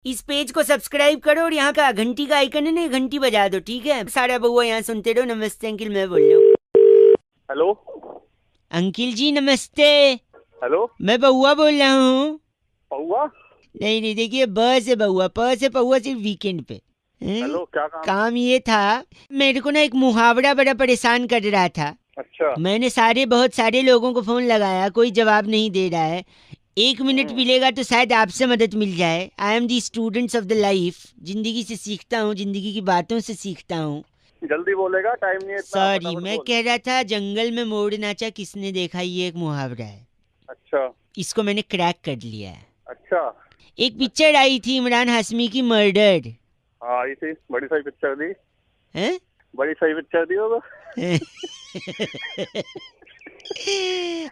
इस पेज को सब्सक्राइब करो और यहाँ का घंटी का आइकन है ना, घंटी बजा दो, ठीक है? सारा बउआ यहाँ सुनते रहो। नमस्ते अंकिल, मैं बोल रहा हूँ। हेलो अंकिल जी नमस्ते। हेलो, मैं बउआ बोल रहा हूँ। पौआ। नहीं नहीं, देखिए ब से बउआ, प से पौआ सिर्फ वीकेंड पे। हैं? हेलो, क्या काम? काम ये था, मेरे को ना एक मुहावरा बड़ा परेशान कर रहा था। अच्छा। मैंने बहुत सारे लोगों को फोन लगाया, कोई जवाब नहीं दे रहा है। 1 मिनट मिलेगा तो शायद आपसे मदद मिल जाए। I am the students of the life. जिंदगी से सीखता हूँ, जिंदगी की बातों से सीखता हूँ। जल्दी बोलेगा, टाइम नहीं है इतना, सॉरी, फटाफट मैं बोल। कह रहा था जंगल में मोर नाचा किसने देखा, ये एक मुहावरा है। अच्छा इसको मैंने क्रैक कर लिया है। अच्छा। एक पिक्चर आई थी इमरान हाशमी की, मर्डर। हाँ, आई थी, बड़ी सही पिक्चर दी। हैं? बड़ी सही पिक्चर दी वो तो।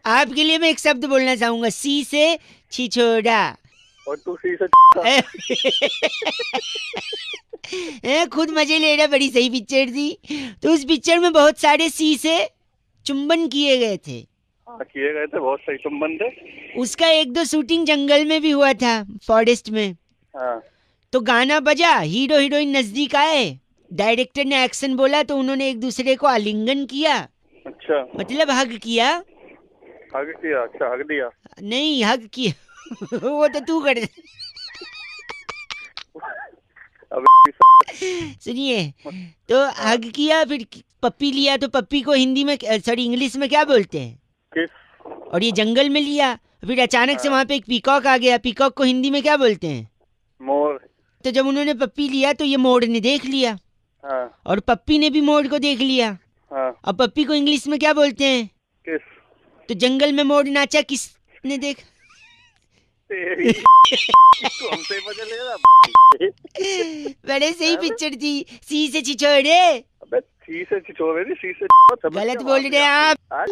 आपके लिए मैं एक शब्द बोलना चाहूंगा, सी से छिछोरा। और तू सी से खुद मजे ले रहा, बड़ी सही पिक्चर थी। तो उस पिक्चर में बहुत सारे सी से चुंबन किए गए थे। हाँ, किए गए थे, बहुत सही चुम्बन थे। उसका 1-2 शूटिंग जंगल में भी हुआ था, फॉरेस्ट में। हाँ। तो गाना बजा, हीरो हीरोइन नजदीक आए, डायरेक्टर ने एक्शन बोला तो उन्होंने एक दूसरे को आलिंगन किया, अच्छा, मतलब हग किया। हग किया? अच्छा, हग दिया। नहीं, हग किया। वो तो तू कर। अब सुनिए, तो हग किया, फिर पप्पी लिया, तो पप्पी को हिंदी में, सॉरी इंग्लिश में क्या बोलते हैं? किस? और ये जंगल में लिया, फिर अचानक से वहां पे एक पीकॉक आ गया, पीकॉक को हिंदी में क्या बोलते हैं? मोर। तो जब उन्होंने पप्पी लिया तो ये मोर ने देख लिया, हाँ और पप्पी ने भी मोर को देख लिया। हाँ। अब पप्पी को इंग्लिश में क्या बोलते हैं? किस? तो जंगल में मोर नाचा किसने देख? तेरी तू हमसे मजा ले रहा। बड़े सही पिक्चर थी, सी से छिछोरे। अबे सी से छिछोरे नहीं, सी से गलत बोल रहे हैं आप। आज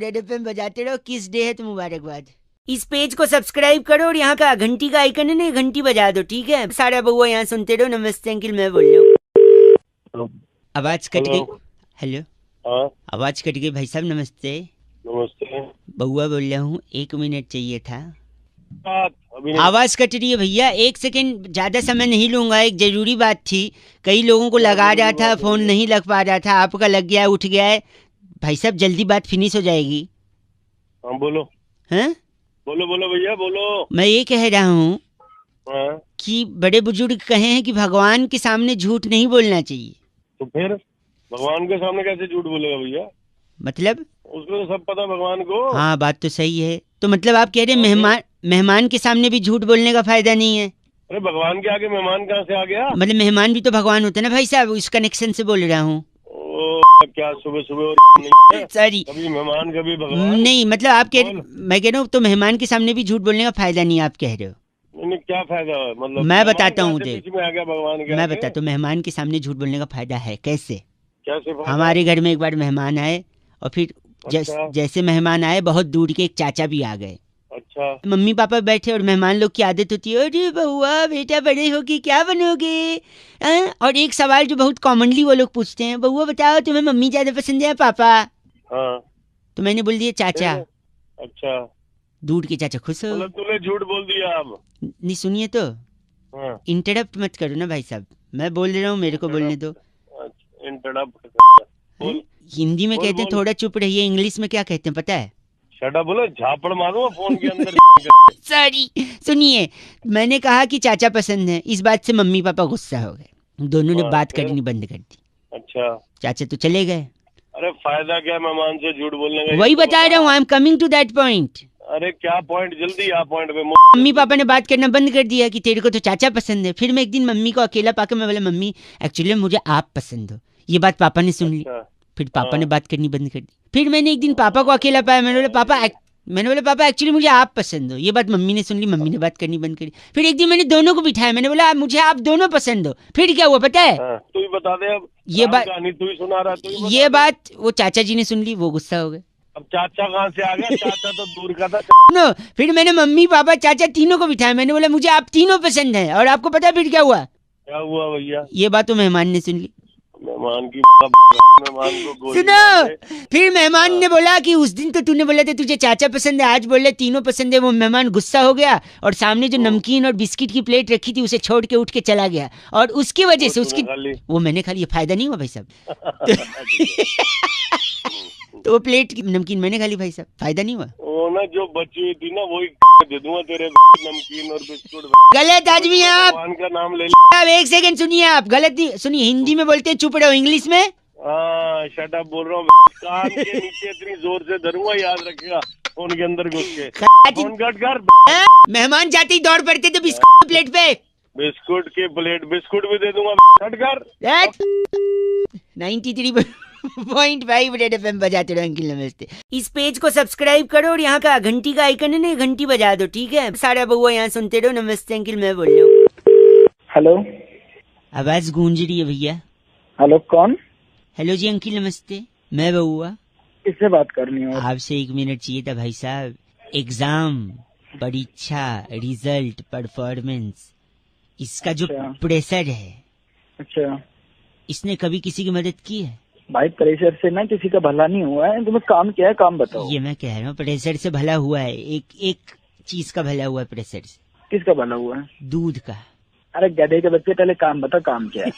रेड एफएम बजाते रहो, किस डे है तो मुबारकबाद। इस पेज को सब्सक्राइब करो और यहाँ का घंटी का आइकन है ना, घंटी बजा दो, ठीक है? सारा बउआ यहाँ सुनते रहो। नमस्ते अंकिल, मैं बोल रहा हूँ। आवाज कट गई। हेलो, हाँ, आवाज कट गई भाई साहब। नमस्ते। नमस्ते। बउआ बोल रहा हूँ, 1 मिनट चाहिए था। अभी नहीं। आवाज कट रही है भैया, 1 सेकंड, ज्यादा समय नहीं लूंगा। एक जरूरी बात थी, कई लोगों को लगा रहा था, फोन नहीं लग पा रहा था, आपका लग गया, उठ गया है। भाई साहब जल्दी बात फिनिश हो जाएगी। हाँ, बोलो। हैं? बोलो बोलो भैया, बोलो। मैं ये कह रहा हूँ हाँ, कि बड़े बुजुर्ग कहे हैं कि भगवान के सामने झूठ नहीं बोलना चाहिए। तो फिर भगवान के सामने कैसे झूठ बोलेगा भैया? मतलब? उसको तो सब पता भगवान को। हाँ, बात तो सही है। तो मतलब आप कह रहे हैं मेहमान के सामने भी झूठ बोलने का फायदा नहीं है? अरे भगवान के आगे मेहमान कहाँ से आ गया? मतलब मेहमान भी तो भगवान होते हैं ना भाई साहब, उस कनेक्शन से बोल रहा हूँ। ओ, क्या सुबह सुबह नहीं है? सॉरी, कभी मेहमान कभी भगवान। नहीं मतलब आप बोल। मैं कह रहा हूँ तो मेहमान के सामने भी झूठ बोलने का फायदा नहीं, आप कह रहे हो? नहीं, क्या फायदा है? मतलब मैं मेहमान बताता हूँ, कहाँ से देख बीच में आ गया भगवान के मैं आगे? बताता हूँ मेहमान के सामने झूठ बोलने का फायदा है। कैसे? कैसे फायदा? हमारे घर में एक बार मेहमान आए, और फिर अच्छा। जैसे मेहमान आए, बहुत दूर के एक चाचा भी आ गए। अच्छा। मम्मी पापा बैठे, और मेहमान लोग की आदत होती है, अरे बउआ बेटा बड़े होके क्या बनोगे? और एक सवाल जो बहुत कॉमनली वो लोग पूछते हैं, बउआ बताओ तुम्हें मम्मी ज्यादा पसंद है या पापा? हाँ। तो मैंने बोल दिया चाचा। फिर? अच्छा, दूर के चाचा खुश हो। मतलब तूने झूठ बोल दिया अब? नहीं, सुनिए तो, हाँ। इंटरप्ट मत करो ना भाई साहब, मैं बोल रहा हूँ, मेरे को बोलने दो। अच्छा, इंटरप्ट। बोल। हिंदी में बोल, कहते हैं बोल। थोड़ा चुप रहिए, इंग्लिश में क्या कहते हैं पता है? शटा बोलो, झापड़ मारूंगा फोन के अंदर। सॉरी, सुनिए, मैंने कहा कि चाचा पसंद है, इस बात से मम्मी पापा गुस्सा हो गए, दोनों ने हाँ, बात फिर? करनी बंद कर दी। अच्छा। चाचा तो चले गए। अरे फायदा क्या मेहमान से झूठ बोलने का? वही ये तो बता रहा हूँ, I am coming to that point. अरे क्या पॉइंट? जल्दी आ पॉइंट पे। मम्मी पापा ने बात करना बंद कर दिया कि तेरे को तो चाचा पसंद है। फिर मैं एक दिन मम्मी को अकेला पाकर मैं बोला, मम्मी एक्चुअली मुझे आप पसंद हो। ये बात पापा ने सुन ली। अच्छा। फिर पापा हाँ। ने बात करनी बंद कर दी। फिर मैंने एक दिन पापा को अकेला पाया, मैंने बोला पापा एक्चुअली मुझे आप पसंद हो। ये बात मम्मी ने सुन ली, मम्मी ने बात करनी बंद करी। फिर एक दिन मैंने दोनों को बिठाया, मैंने बोला मुझे आप दोनों पसंद हो। फिर क्या हुआ पता है? हाँ, तू ही बता दे अब। ये बात कहानी तू ही सुना रहा, तू ही बता ये दे। बात वो चाचा जी ने सुन ली, वो गुस्सा हो गए। अब चाचा कहाँ से आ गया? चाचा तो दूर का था। नो, फिर मैंने मम्मी पापा चाचा तीनों को बिठाया, मैंने बोला मुझे आप तीनों पसंद है। और आपको पता है फिर क्या हुआ? क्या हुआ भैया? ये बात तो मेहमान ने सुन ली। मेहमान की मेहमान को गोली सुनो, मार दे। फिर मेहमान ने बोला कि उस दिन तो तूने बोला था तुझे चाचा पसंद है, आज बोल रहे तीनों पसंद है। वो मेहमान गुस्सा हो गया और सामने जो नमकीन और बिस्किट की प्लेट रखी थी उसे छोड़ के उठ के चला गया, और उसकी वजह से उसकी तूने खा ली? वो मैंने खा लिया, फायदा नहीं हुआ भाई साहब। तो वो प्लेट की नमकीन मैंने खा ली भाई साहब, फायदा नहीं हुआ। वो ना जो बची हुई थी ना वही दे दूंगा तेरे नमकीन और बिस्कुट। गलत आदमी हैं आप। भगवान का नाम ले आप एक सेकंड सुनिए, आप गलत नहीं सुनिए, हिंदी में बोलते हैं चुप रहो, इंग्लिश में हाँ शट अप बोल रहा हूँ। कान के नीचे इतनी जोर से धरूंगा, याद रखेगा। फोन के अंदर घुस के फोन कट कर। मेहमान जाते ही दौड़ पड़ते थे बिस्कुट प्लेट पे। बिस्कुट के प्लेट बिस्कुट भी दे दूंगा, कट कर। 93.5 रेड एफएम बजाते रहो अंकिल नमस्ते। इस पेज को सब्सक्राइब करो और यहाँ का घंटी का आइकन है ना, घंटी बजा दो, ठीक है। सारा बउआ यहाँ सुनते रहो। नमस्ते अंकिल, मैं बोल रहा हूँ। हेलो, आवाज गूंज रही है भैया। हेलो कौन? हेलो जी अंकिल नमस्ते, मैं बउआ। किससे बात करनी है? आपसे 1 मिनट चाहिए था भाई साहब। एग्जाम, परीक्षा, रिजल्ट, परफॉर्मेंस, इसका जो अच्छा। प्रेशर है, अच्छा इसने कभी किसी की मदद की है? भाई, प्रेशर से ना किसी का भला नहीं हुआ है। तुम्हें काम क्या है, काम बताओ। ये मैं कह रहा हूँ, प्रेशर से भला हुआ है। एक चीज का भला हुआ है प्रेशर से। किसका भला हुआ है? दूध का। अरे गधे के बच्चे, पहले काम बता, काम क्या है?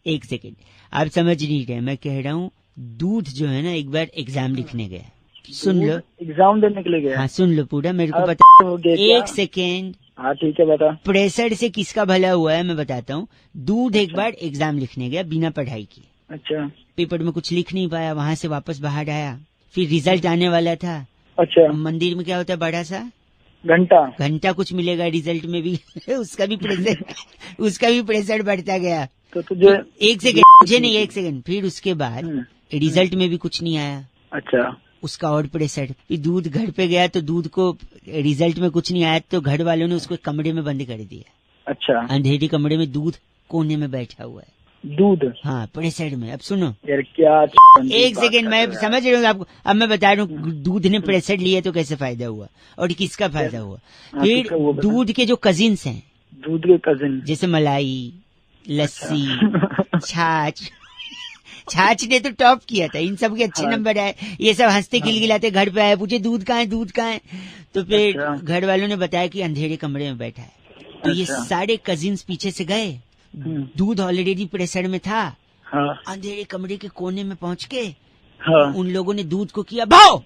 एक सेकेंड, आप समझ नहीं रहे। मैं कह रहा हूँ दूध जो है ना, एक बार एग्जाम लिखने गया, सुन लो। एग्जाम देने के लिए गया? हाँ सुन लो पूरा, मेरे को अब पता। हो गया क्या? एक सेकेंड। हाँ ठीक है, बता। प्रेशर से किसका भला हुआ है मैं बताता हूँ। दूध एक अच्छा। बार एग्जाम लिखने गया बिना पढ़ाई की, अच्छा पेपर में कुछ लिख नहीं पाया, वहां से वापस बाहर आया, फिर रिजल्ट आने वाला था। अच्छा। मंदिर में क्या होता है, बड़ा सा घंटा। घंटा कुछ मिलेगा रिजल्ट में भी। उसका भी प्रेशर बढ़ता गया। तो तुझे एक सेकेंड, मुझे नहीं, एक सेकेंड। फिर उसके बाद रिजल्ट में भी कुछ नहीं आया, अच्छा। उसका और प्रेशर। फिर दूध घर पे गया तो दूध को रिजल्ट में कुछ नहीं आया, तो घर वालों ने उसको कमरे में बंद कर दिया। अच्छा, अंधेरे कमरे में दूध कोने में बैठा हुआ है। दूध? हाँ प्रेशर में। अब सुनो यार क्या एक सेकेंड, मैं समझ रहा हूँ आपको। अब मैं बता रहा हूँ, दूध ने प्रेशर लिया तो कैसे फायदा हुआ और किसका फायदा हुआ। फिर किसका हुआ बता। दूध के जो कजिन्स हैं, दूध के कजिन? जैसे मलाई, लस्सी, छाछ। छाछ ने तो टॉप किया था, इन सब के अच्छे हाँ। नंबर आए। ये सब हंसते खिलखिलाते घर पे आए, पूछे दूध कहाँ है, दूध कहाँ है। तो फिर अच्छा। घर वालों ने बताया कि अंधेरे कमरे में बैठा है। तो ये अच्छा। सारे कजिन्स पीछे से गए, दूध ऑलरेडी प्रेशर में था। हाँ अंधेरे कमरे के कोने में पहुंच के हाँ। उन लोगों ने दूध को किया भाव।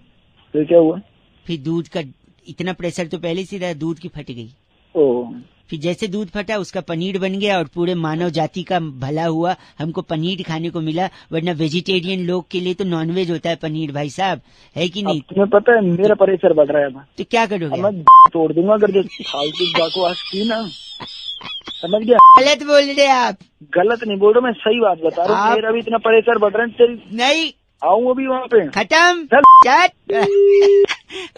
फिर क्या हुआ? फिर दूध का इतना प्रेशर तो पहले से था, दूध की फट गई। ओ, फिर जैसे दूध फटा उसका पनीर बन गया और पूरे मानव जाति का भला हुआ, हमको पनीर खाने को मिला। वरना वेजिटेरियन लोग के लिए तो नॉनवेज होता है पनीर भाई साहब, है कि नहीं। तुम्हें पता है मेरा प्रेशर बढ़ रहा है अब। तो क्या करोगे? मैं तोड़ दूंगा अगर जो फालतू बकवास की ना, समझ गया? गलत बोल रहे आप। गलत नहीं बोल रहा, मैं सही बात बता रहा हूँ। मेरा भी इतना प्रेशर बढ़ रहा है, तेरी नहीं, आऊँ अभी वहाँ पे। खत्म। चल। चट।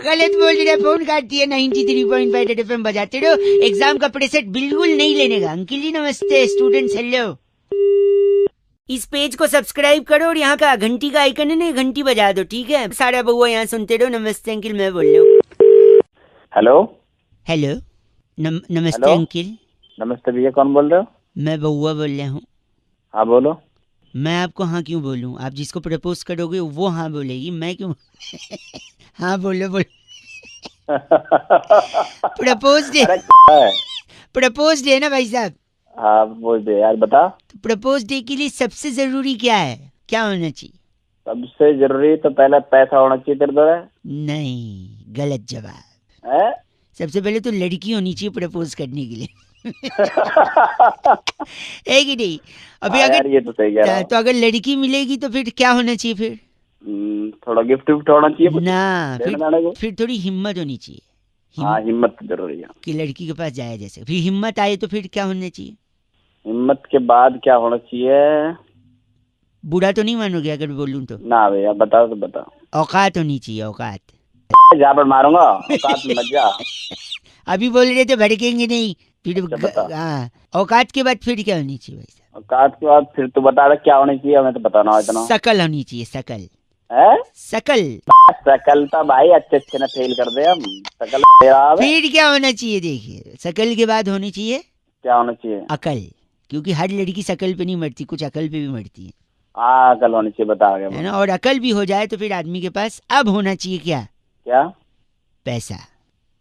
गलत बोल रहे, फोन काटती है। 93.5 रेड एफएम बजाते रहो। एग्जाम का प्रेशर बिल्कुल नहीं लेने का। अंकिल जी नमस्ते, स्टूडेंट्स हेलो। इस पेज को सब्सक्राइब करो और यहाँ का घंटी का आइकन है ना, घंटी बजा दो, ठीक है। सारा बउआ यहाँ सुनते रहो। नमस्ते अंकिल, मैं बोल रहा हूँ। हेलो। हेलो नमस्ते हेलो? अंकिल। नमस्ते भैया, कौन बोल रहे हो? मैं बउआ बोल रहा हूँ। हाँ बोलो। मैं आपको हाँ क्यों बोलूँ? आप जिसको प्रपोज करोगे वो हाँ बोलेगी, मैं क्यों? हाँ बोलो बोलो। प्रपोज डे, प्रपोज डे ना भाई साहब। हाँ बोल दे यार, बता। तो प्रपोज डे के लिए सबसे जरूरी क्या है, क्या होना चाहिए? सबसे जरूरी तो पहले पैसा होना चाहिए तेरे द्वारा। नहीं, गलत जवाब। है? सबसे पहले तो लड़की होनी चाहिए प्रपोज करने के लिए। है कि नहीं? अभी हाँ अगर यार, ये तो सही कह रहा हूँ। तो अगर लड़की मिलेगी तो फिर क्या होना चाहिए फिर? थोड़ा गिफ्ट विफ्ट होना चाहिए कुछ ना, देने लाने को। फिर थोड़ी हिम्मत होनी चाहिए। हाँ, हिम्मत तो जरूरी है। कि लड़की के पास जाए जैसे। फिर हिम्मत आए तो फिर क्या होना चाहिए? हिम्मत के बाद क्या होना चाहिए? बुरा तो नहीं मानोगे अगर बोलूं तो? ना भैया, बताओ तो बताओ। औकात होनी चाहिए, औकात। जहाँ पर मारूंगा औकात में मत जा। अभी बोल रहे थे भड़केंगे नहीं। फिर अच्छा, बता। हाँ, औकात के बाद फिर क्या होनी चाहिए भाई साहब? औकात के बाद फिर तू बता रहा क्या होना चाहिए, हमें तो बताना है इतना। शकल होनी चाहिए, शकल। है? शकल। शकल तो भाई अच्छे अच्छे ने फेल कर दे हम। शकल तेरा है। फिर क्या होना चाहिए? देखिए, शकल के बाद होनी चाहिए क्या होना चाहिए? अकल। क्योंकि हर लड़की शकल पे नहीं मरती, कुछ अकल पे भी मरती है हाँ कल होनी चाहिए, बता गया है ना। और अकल भी हो जाए तो फिर आदमी के पास अब होना चाहिए क्या? क्या पैसा।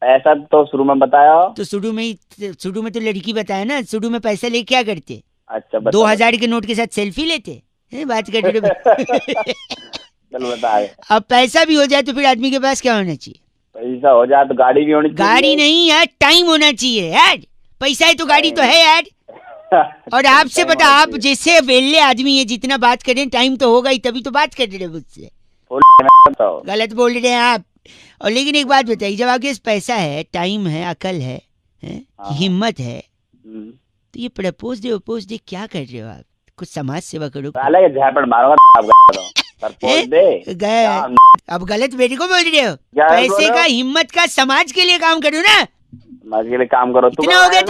ऐसा तो शुरू में बताया हो। तो शुरू में तो लड़की बताया ना, शुरू में पैसा ले क्या करते? अच्छा बता 2000 के नोट के साथ सेल्फी लेते हैं, बात कर रहे हो। चल बता गया। अब पैसा भी हो जाए तो फिर आदमी के पास क्या होना चाहिए? पैसा हो जाए तो गाड़ी भी होनी चाहिए। गाड़ी नहीं यार, टाइम होना चाहिए यार। पैसा है तो गाड़ी तो है यार। और आपसे पता, आप जैसे वेल्ले आदमी है, जितना बात करें टाइम तो होगा ही, तभी तो बात कर रहे हैं मुझसे। गलत बोल रहे हैं आप। और लेकिन एक बात बताइए, जब आपके पास पैसा है, टाइम है, अकल है, हिम्मत है, तो ये प्रपोज डे क्या कर रहे हो आप? कुछ समाज सेवा करो। गए अब गलत बेटे को बोल रहे हो। पैसे का, हिम्मत का, समाज के लिए काम करो ना। समाज के लिए काम करो। कितना हो गया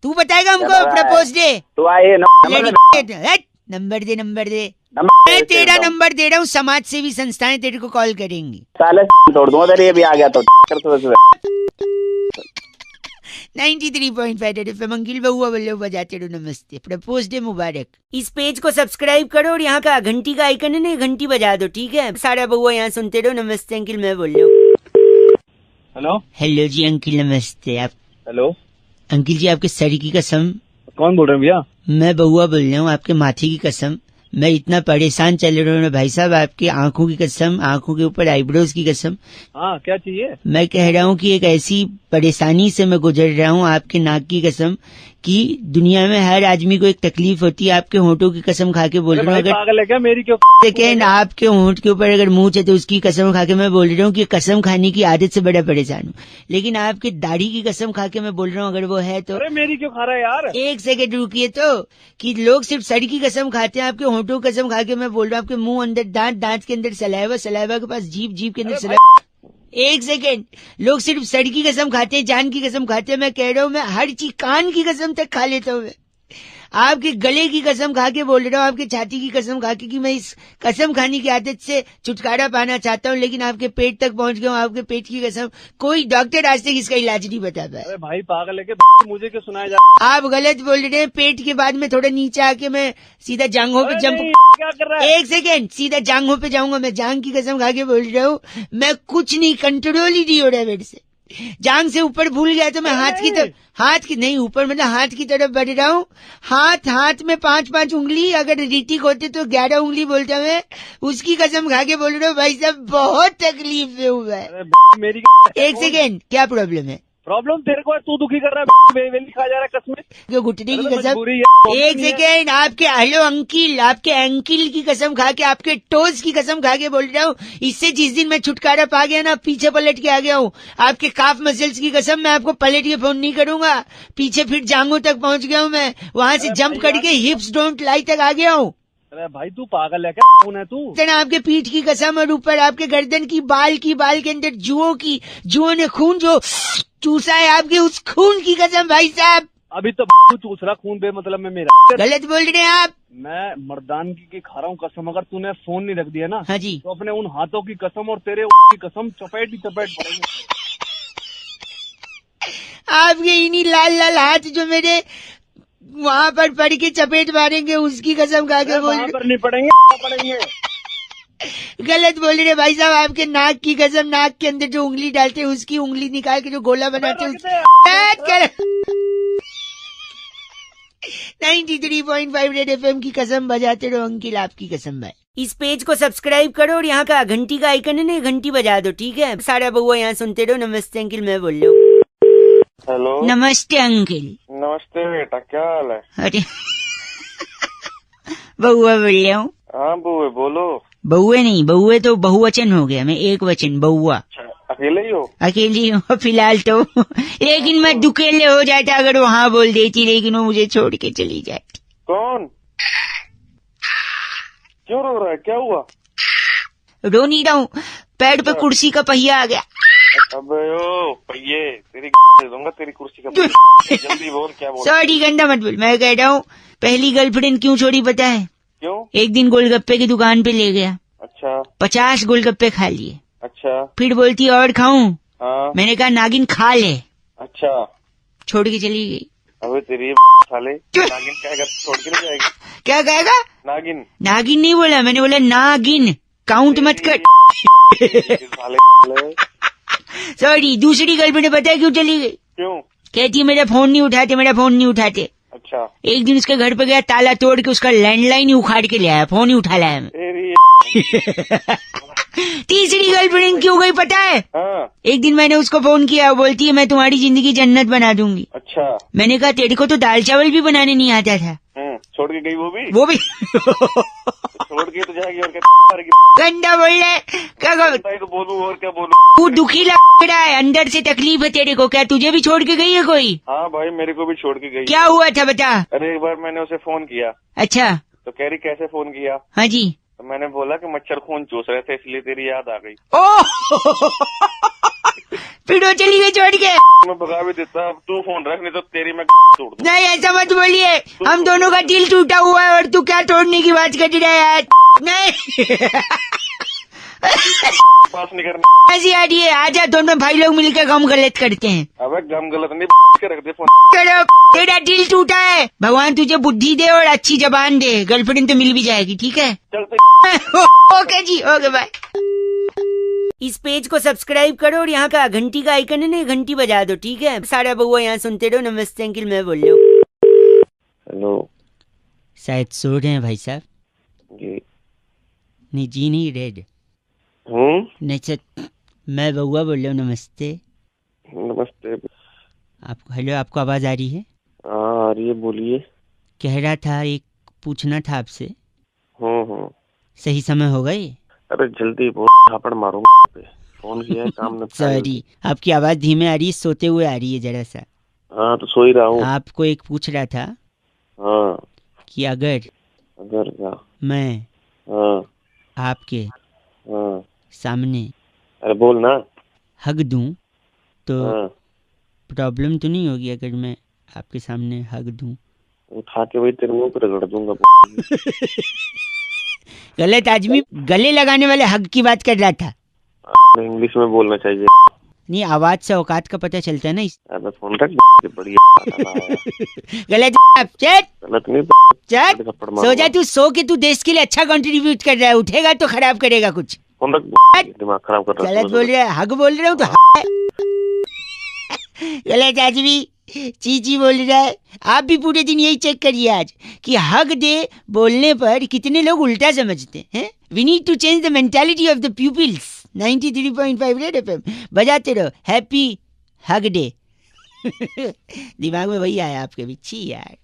तू बताएगा हमको प्रपोज डे। तू आए नंबर दे। मैं तेरा नंबर दे रहा हूँ, समाज सेवी संस्थाएं तेरे को कॉल करेंगी। साले तोड़ दूंगा तेरे, ये भी आ गया तो 93.5 एफएम अंकिल बहुआ बल्ले बजाते रहो। नमस्ते, प्रपोज डे मुबारक। इस पेज को सब्सक्राइब करो और यहाँ का घंटी का आइकन है ना, घंटी बजा दो, ठीक है? सारा बहुआ यहाँ सुनते रहो। नमस्ते अंकिल, मैं बोल रहा हूँ। हेलो जी अंकिल, नमस्ते। आप हेलो अंकिल जी, आपके सर की कसम। कौन बोल रहे हैं भैया? मैं बहुआ बोल रहा हूँ, आपके माथे की कसम। मैं इतना परेशान चल रहा हूँ भाई साहब, आपकी आंखों की कसम, आंखों के ऊपर आईब्रोज की कसम। हाँ क्या चाहिए? मैं कह रहा हूँ कि एक ऐसी परेशानी से मैं गुजर रहा हूँ, आपके नाक की कसम, कि दुनिया में हर आदमी को एक तकलीफ होती है। आपके होंठों की कसम खा के बोल रहा हूँ, अगर पागल है क्या? मेरी क्यों? लेकिन आपके होंठ के ऊपर अगर मूंछ है तो उसकी कसम खा के मैं बोल रहा हूँ कि कसम खाने की आदत से बड़ा परेशान हूँ। लेकिन आपके दाढ़ी की कसम खा के मैं बोल रहा हूँ, अगर वो है तो। अरे मेरी क्यों खा रहा है यार? एक सेकंड रुकिए तो, कि लोग सिर्फ सर की कसम खाते हैं, आपके होंठों की कसम खा के मैं बोल रहा हूँ, आपके मुंह अंदर दांत, दांत के अंदर सलाइवा, सलाइवा के पास जीभ, जीभ के अंदर सलाइवा। एक सेकेंड, लोग सिर्फ सर की कसम खाते हैं, जान की कसम खाते हैं। मैं कह रहा हूँ, मैं हर चीज, कान की कसम तक खा लेता हूँ। मैं आपके गले की कसम खा के बोल रहा हूँ, आपके छाती की कसम खा के, कि मैं इस कसम खाने की आदत से छुटकारा पाना चाहता हूँ। लेकिन आपके पेट तक पहुंच गया हूँ, आपके पेट की कसम। कोई डॉक्टर आज तक इसका इलाज नहीं बता पाया। अरे भाई पागल है क्या? मुझे क्यों सुनाया जा? आप गलत बोल रहे हैं। पेट के बाद में थोड़ा नीचे आके मैं सीधा जांघों पे जंप। क्या कर रहा है? एक सेकेंड, सीधा जांघों पे जाऊंगा। मैं जांघ की कसम खा के बोल रहा हूँ, मैं कुछ नहीं, कंट्रोल ही नहीं हो रहा है मेरे से। जांघ से ऊपर भूल गया तो मैं हाथ की तरफ, ऊपर मतलब हाथ की तरफ बढ़ रहा हूँ। हाथ में 5-5 उंगली, अगर रीटिक होते तो 11 उंगली बोलता मैं। उसकी कसम खा के बोल रहा हूँ भाई साहब, बहुत तकलीफ में हुआ है। मेरी एक सेकेंड, क्या प्रॉब्लम है? प्रॉब्लम तेरे को है, तू दुखी कर रहा है। लिखा जा रहा है कसमें, जो घुटने की कसम। है। एक सेकेंड, आपके हेलो अंकिल, आपके एंकिल की कसम खा के, आपके टोज की कसम खा के बोल रहा हूँ। इससे जिस दिन मैं छुटकारा पा गया ना, पीछे पलट के आ गया हूँ। आपके काफ मसल्स की कसम, मैं आपको पलट के फोन नहीं करूंगा। पीछे फिर जांघों तक पहुंच गया हूँ मैं, वहां से जंप करके हिप्स डोंट लाई तक आ गया हूँ। अरे भाई तू पागल है क्या? कौन है तू? आपके पीठ की कसम, और ऊपर आपके गर्दन की बाल के अंदर जुओं ने खून जो चूसा है, आपके उस खून की कसम भाई साहब। अभी तो तू चूस रहा खून बे मतलब में मेरा। गलत बोल रहे हैं आप। मैं मर्दानगी की खा रहा हूँ कसम। अगर तूने फोन नहीं रख दिया ना, हाँ जी, तो अपने उन हाथों की कसम और तेरे की कसम चपेट पड़ेगी। आपके इन्हीं लाल लाल हाथ जो मेरे वहाँ पर पड़ के चपेट मारेंगे, उसकी कसम खा के बोल। पर नहीं पड़ेंगे। गलत बोल रहे भाई साहब। आपके नाक की कसम, नाक के अंदर जो उंगली डालते हैं, उसकी उंगली निकाल के जो गोला बनाते हैं, 93.5 रेड एफएम की कसम बजाते रहो अंकिल, आपकी कसम भाई। इस पेज को सब्सक्राइब करो और यहाँ का घंटी का आइकन है ना, घंटी बजा दो, ठीक है? सारा बहुआ यहाँ सुनते रहो। नमस्ते अंकिल, मैं बोल रहा हूँ। हेलो नमस्ते अंकिल। नमस्ते बेटा, क्या हाल है? अरे बहुआ बोल रहा हूँ। हाँ बुए बोलो। बहुए नहीं, बहुए तो बहुवचन हो गया, मैं एक वचन बहुआ। अकेले ही हो? अकेली हूँ फिलहाल तो। लेकिन मैं दुकेले हो जाता अगर वो हाँ बोल देती, लेकिन वो मुझे छोड़ के चली जाती। कौन? क्यों रो रहा है? क्या हुआ? रो नहीं रहा हूँ, पैर पे कुर्सी का पहिया आ गया। अबे ओ पहिए, तेरी दे दूंगा तेरी कुर्सी का पहिया। जल्दी बोल, क्या बोल? सॉरी गंदा मत बोल। मैं कह रहा हूँ, पहली गर्लफ्रेंड क्यों छोड़ी पता है? क्यों? एक दिन गोलगप्पे की दुकान पे ले गया। अच्छा। 50 गोलगप्पे खा लिए। अच्छा। फिर बोलती और खाऊं? हाँ। मैंने कहा नागिन खा ले। अच्छा। छोड़ के चली गई। अबे तेरी साले नागिन कहेगा छोड़ के नहीं जाएगी। क्या कहेगा? नागिन नागिन नहीं बोला मैंने, बोला नागिन। काउंट मत कर। साले सॉरी। दूसरी गर्लफ्रेंड पता है क्यों चली गई? क्यों? कहती है मेरा फोन नहीं उठाते, मेरा फोन नहीं उठाते। अच्छा। एक दिन उसके घर पे गया, ताला तोड़ के उसका लैंडलाइन ही उखाड़ के ले आया, फोन ही उठा लाया मैं। तीसरी गर्लफ्रेंड क्यों गई पता है? हाँ। एक दिन मैंने उसको फोन किया, वो बोलती है मैं तुम्हारी जिंदगी जन्नत बना दूंगी। अच्छा। मैंने कहा तेरे को तो दाल चावल भी बनाने नहीं आता था। छोड़ के गई वो भी छोड़ के तो जाएगी और क्या गंदा बोल रहा है। क्या तो बोलूं और क्या बोलूं? तू दुखी लग रहा है, अंदर से तकलीफ है तेरे को। क्या तुझे भी छोड़ के गई है कोई? हाँ भाई मेरे को भी छोड़ के गई। क्या हुआ था बता। अरे एक बार मैंने उसे फोन किया। अच्छा। तो कह रही कैसे फोन किया? हाँ जी। तो मैंने बोला कि मच्छर खून चूस रहे थे इसलिए तेरी याद आ गई। फिर वो चली गई छोड़ के। मैं भगा भी देता, अब तू फोन रख नहीं तो तेरी मैं तोड़ दूं। नहीं ऐसा मत बोलिए, हम दोनों का दिल टूटा हुआ है और तू क्या तोड़ने की बात कर रहा है यार। नहीं पास नहीं करना। ऐसी आ रही है, आजा दोनों भाई लोग मिलकर गम गलत करते हैं। अबे गम गलत नहीं के रख दे फोन। चलो तेरा दिल टूटा है, भगवान तुझे बुद्धि दे और अच्छी जबान दे, गर्लफ्रेंड तो मिल भी जाएगी। ठीक है चलते। ओके जी, ओके बाय। इस पेज को सब्सक्राइब करो और यहाँ का घंटी का आइकन है ना, घंटी बजा दो। ठीक है सारा बउआ यहाँ सुनते रहो। नमस्ते अंकिल मैं बोल रहा हूँ। हेलो। शायद सो रहे हैं भाई साहब। जी नहीं जी नहीं, रेड नहीं सर, मैं बउआ बोल रहा हूँ। नमस्ते। नमस्ते। आपको हेलो, आपको आवाज आ रही है? हाँ आ रही है, बोलिए। कह रहा था एक पूछना था आपसे। सही समय हो गई? अरे जल्दी बहुत झापड़ मारो पे। फोन किया है काम न। सॉरी आपकी आवाज धीमे आ रही है, सोते हुए आ रही है जरा सा। हाँ तो सो ही रहा हूँ। आपको एक पूछ रहा था। हाँ कि अगर क्या? मैं हाँ आपके हाँ सामने अरे बोल ना। हग दूं तो हाँ प्रॉब्लम तो नहीं होगी? अगर मैं आपके सामने हग दूं उठा के वही तेरे मुंह पे रगड़ दूंगा। गलत आदमी गले लगाने वाले हग की बात कर रहा था। इंग्लिश में बोलना चाहिए। नहीं आवाज से औकात का पता चलता है ना। अबे फोन रख बढ़िया। गलत गलत नहीं चल सो जा तू, सो के तू देश के लिए अच्छा कंट्रीब्यूट कर रहा है, उठेगा तो खराब करेगा कुछ। फोन रख, दिमाग खराब कर रहा है। गलत बोल रहा है, हग बोल रहा हूँ तो गलत आदमी चीची बोल रहा है। आप भी पूरे दिन यही चेक करिए आज कि हग दे बोलने पर कितने लोग उल्टा समझते हैं। We need to change the mentality of the peoples. 93.5 red FM बजाते रहो। Happy hug day. दिमाग में वही आया आपके भी। छी यार।